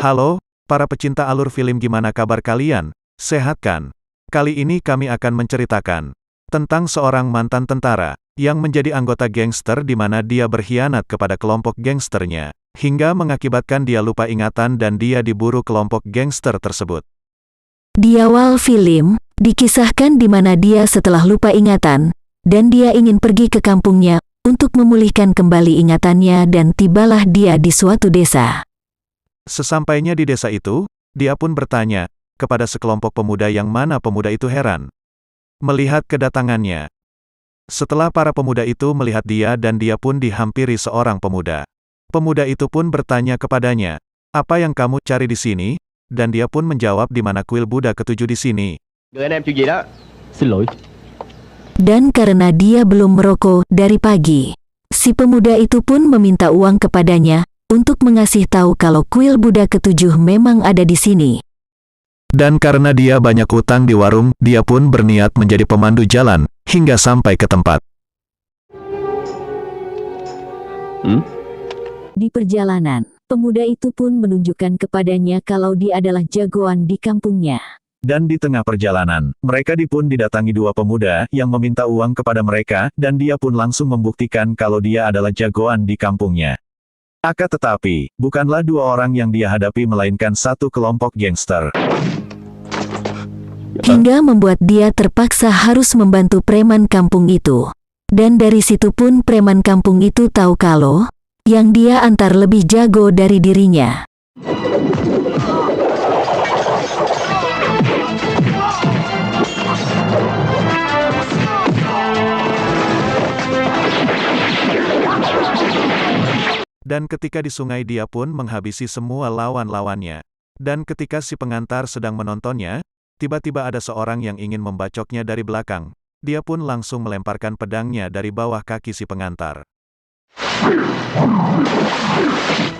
Halo, para pecinta alur film, gimana kabar kalian? Sehat kan? Kali ini kami akan menceritakan tentang seorang mantan tentara yang menjadi anggota gangster di mana dia berkhianat kepada kelompok gangsternya, hingga mengakibatkan dia lupa ingatan dan dia diburu kelompok gangster tersebut. Di awal film, dikisahkan di mana dia setelah lupa ingatan, dan dia ingin pergi ke kampungnya untuk memulihkan kembali ingatannya dan tibalah dia di suatu desa. Sesampainya di desa itu, dia pun bertanya kepada sekelompok pemuda yang mana pemuda itu heran melihat kedatangannya. Setelah para pemuda itu melihat dia dan dia pun dihampiri seorang pemuda. Pemuda itu pun bertanya kepadanya, "Apa yang kamu cari di sini?" Dan dia pun menjawab, "Di mana kuil Buddha ketujuh di sini?" Người anh em chuyện gì đó? Xin lỗi. Dan karena dia belum merokok dari pagi, si pemuda itu pun meminta uang kepadanya untuk mengasih tahu kalau kuil Buddha ketujuh memang ada di sini. Dan karena dia banyak utang di warung, dia pun berniat menjadi pemandu jalan hingga sampai ke tempat. Di perjalanan, pemuda itu pun menunjukkan kepadanya kalau dia adalah jagoan di kampungnya. Dan di tengah perjalanan, mereka pun didatangi dua pemuda yang meminta uang kepada mereka, dan dia pun langsung membuktikan kalau dia adalah jagoan di kampungnya. Akan tetapi, bukanlah dua orang yang dia hadapi melainkan satu kelompok gangster. Hingga membuat dia terpaksa harus membantu preman kampung itu. Dan dari situ pun preman kampung itu tahu kalau yang dia antar lebih jago dari dirinya. Dan ketika di sungai dia pun menghabisi semua lawan-lawannya. Dan ketika si pengantar sedang menontonnya, tiba-tiba ada seorang yang ingin membacoknya dari belakang. Dia pun langsung melemparkan pedangnya dari bawah kaki si pengantar.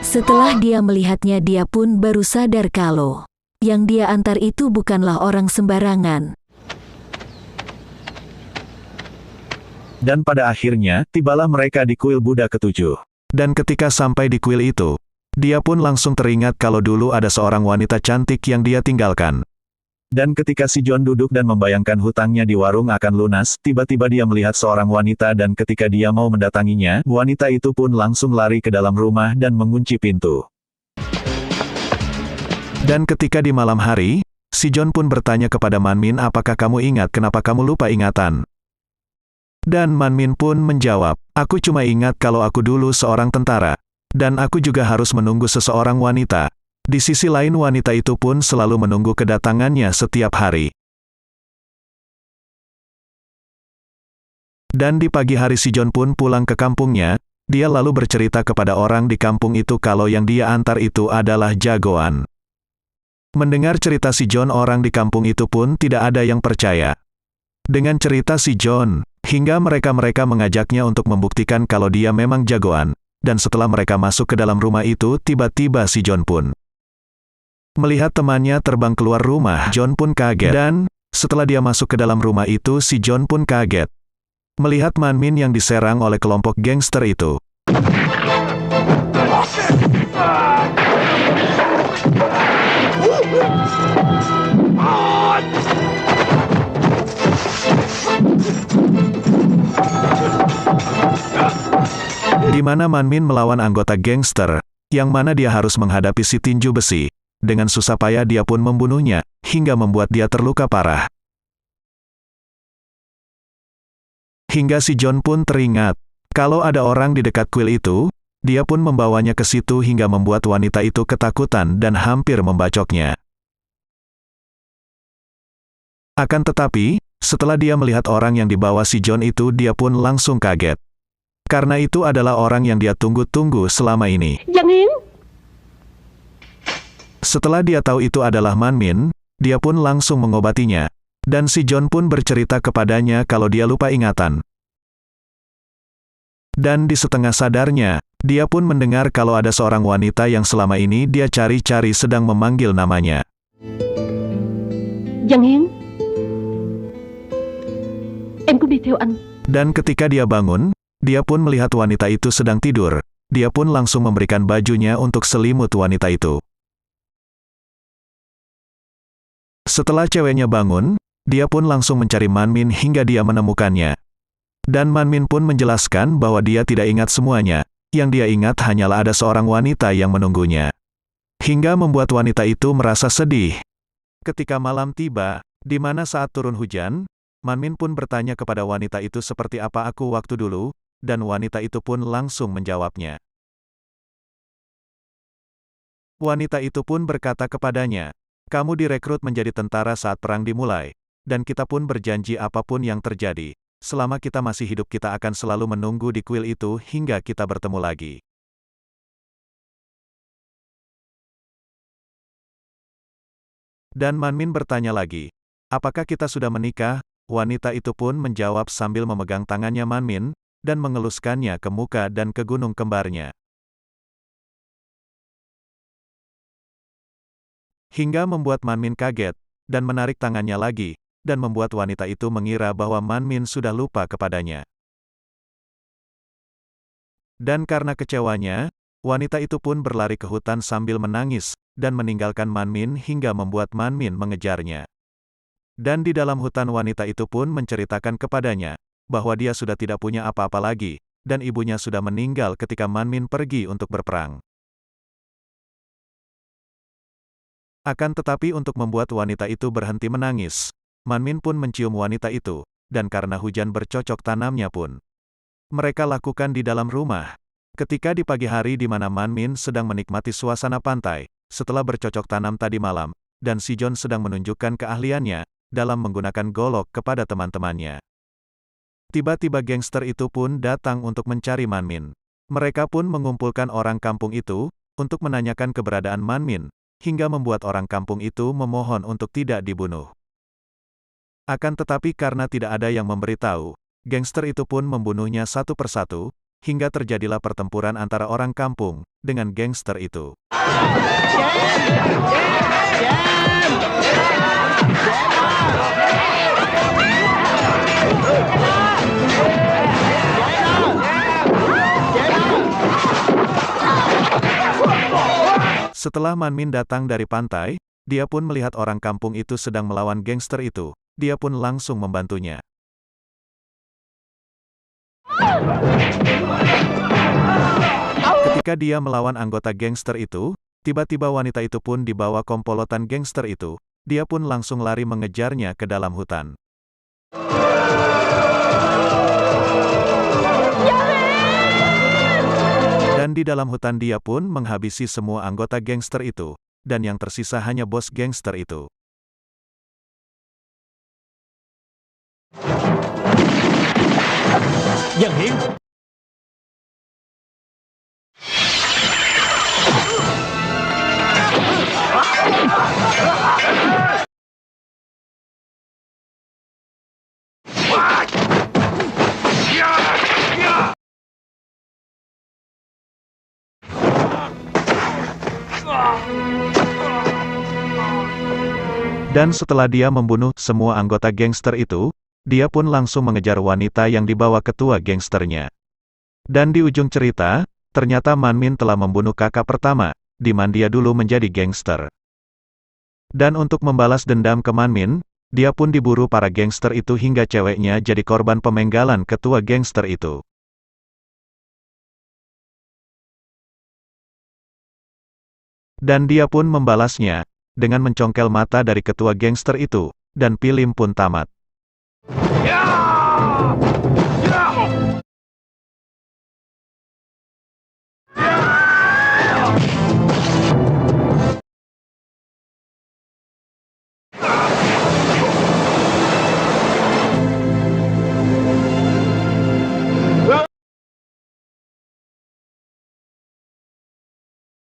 Setelah dia melihatnya, dia pun baru sadar kalau yang dia antar itu bukanlah orang sembarangan. Dan pada akhirnya, tibalah mereka di kuil Buddha ketujuh. Dan ketika sampai di kuil itu, dia pun langsung teringat kalau dulu ada seorang wanita cantik yang dia tinggalkan. Dan ketika si John duduk dan membayangkan hutangnya di warung akan lunas, tiba-tiba dia melihat seorang wanita dan ketika dia mau mendatanginya, wanita itu pun langsung lari ke dalam rumah dan mengunci pintu. Dan ketika di malam hari, si John pun bertanya kepada Manmin, "Apakah kamu ingat kenapa kamu lupa ingatan?" Dan Manmin pun menjawab, "Aku cuma ingat kalau aku dulu seorang tentara, dan aku juga harus menunggu seseorang wanita. Di sisi lain wanita itu pun selalu menunggu kedatangannya setiap hari." Dan di pagi hari si John pun pulang ke kampungnya, dia lalu bercerita kepada orang di kampung itu kalau yang dia antar itu adalah jagoan. Mendengar cerita si John, orang di kampung itu pun tidak ada yang percaya dengan cerita si John, hingga mereka mengajaknya untuk membuktikan kalau dia memang jagoan. Dan setelah mereka masuk ke dalam rumah itu, tiba-tiba si John pun melihat temannya terbang keluar rumah. John pun kaget. Dan setelah dia masuk ke dalam rumah itu, si John pun kaget melihat Manmin yang diserang oleh kelompok gangster itu. Di mana Manmin melawan anggota gangster, yang mana dia harus menghadapi si tinju besi. Dengan susah payah dia pun membunuhnya, hingga membuat dia terluka parah. Hingga si John pun teringat kalau ada orang di dekat kuil itu, dia pun membawanya ke situ hingga membuat wanita itu ketakutan dan hampir membacoknya. Akan tetapi, setelah dia melihat orang yang dibawa si John itu, dia pun langsung kaget. Karena itu adalah orang yang dia tunggu-tunggu selama ini. Setelah dia tahu itu adalah Manmin, dia pun langsung mengobatinya. Dan si John pun bercerita kepadanya kalau dia lupa ingatan. Dan di setengah sadarnya, dia pun mendengar kalau ada seorang wanita yang selama ini dia cari-cari sedang memanggil namanya. Giang Hiến, em cũng đi theo anh. Dan ketika dia bangun, dia pun melihat wanita itu sedang tidur. dia pun langsung memberikan bajunya untuk selimut wanita itu. Setelah ceweknya bangun, dia pun langsung mencari Manmin hingga dia menemukannya. Dan Manmin pun menjelaskan bahwa dia tidak ingat semuanya, yang dia ingat hanyalah ada seorang wanita yang menunggunya. Hingga membuat wanita itu merasa sedih. Ketika malam tiba, di mana saat turun hujan, Manmin pun bertanya kepada wanita itu seperti apa aku waktu dulu, dan wanita itu pun langsung menjawabnya. Wanita itu pun berkata kepadanya, kamu direkrut menjadi tentara saat perang dimulai, dan kita pun berjanji apapun yang terjadi, selama kita masih hidup kita akan selalu menunggu di kuil itu hingga kita bertemu lagi. Dan Manmin bertanya lagi, apakah kita sudah menikah? Wanita itu pun menjawab sambil memegang tangannya Manmin, dan mengeluskannya ke muka dan ke gunung kembarnya. Hingga membuat Manmin kaget, dan menarik tangannya lagi, dan membuat wanita itu mengira bahwa Manmin sudah lupa kepadanya. Dan karena kecewanya, wanita itu pun berlari ke hutan sambil menangis, dan meninggalkan Manmin hingga membuat Manmin mengejarnya. Dan di dalam hutan wanita itu pun menceritakan kepadanya, bahwa dia sudah tidak punya apa-apa lagi, dan ibunya sudah meninggal ketika Manmin pergi untuk berperang. Akan tetapi untuk membuat wanita itu berhenti menangis, Manmin pun mencium wanita itu, dan karena hujan bercocok tanamnya pun mereka lakukan di dalam rumah. Ketika di pagi hari di mana Manmin sedang menikmati suasana pantai, setelah bercocok tanam tadi malam, dan si John sedang menunjukkan keahliannya dalam menggunakan golok kepada teman-temannya. Tiba-tiba gangster itu pun datang untuk mencari Manmin. Mereka pun mengumpulkan orang kampung itu untuk menanyakan keberadaan Manmin, hingga membuat orang kampung itu memohon untuk tidak dibunuh. Akan tetapi karena tidak ada yang memberitahu, gangster itu pun membunuhnya satu persatu, hingga terjadilah pertempuran antara orang kampung dengan gangster itu. Setelah Manmin datang dari pantai, dia pun melihat orang kampung itu sedang melawan gangster itu, dia pun langsung membantunya. Ketika dia melawan anggota gangster itu, tiba-tiba wanita itu pun dibawa komplotan gangster itu, dia pun langsung lari mengejarnya ke dalam hutan. Dan di dalam hutan dia pun menghabisi semua anggota gangster itu, dan yang tersisa hanya bos gangster itu. Dân Hiển. Dan setelah dia membunuh semua anggota gangster itu, dia pun langsung mengejar wanita yang dibawa ketua gangsternya. Dan di ujung cerita, ternyata Manmin telah membunuh kakak pertama, di mana dia dulu menjadi gangster. Dan untuk membalas dendam ke Manmin, dia pun diburu para gangster itu hingga ceweknya jadi korban pemenggalan ketua gangster itu. Dan dia pun membalasnya dengan mencongkel mata dari ketua gangster itu, dan film pun tamat.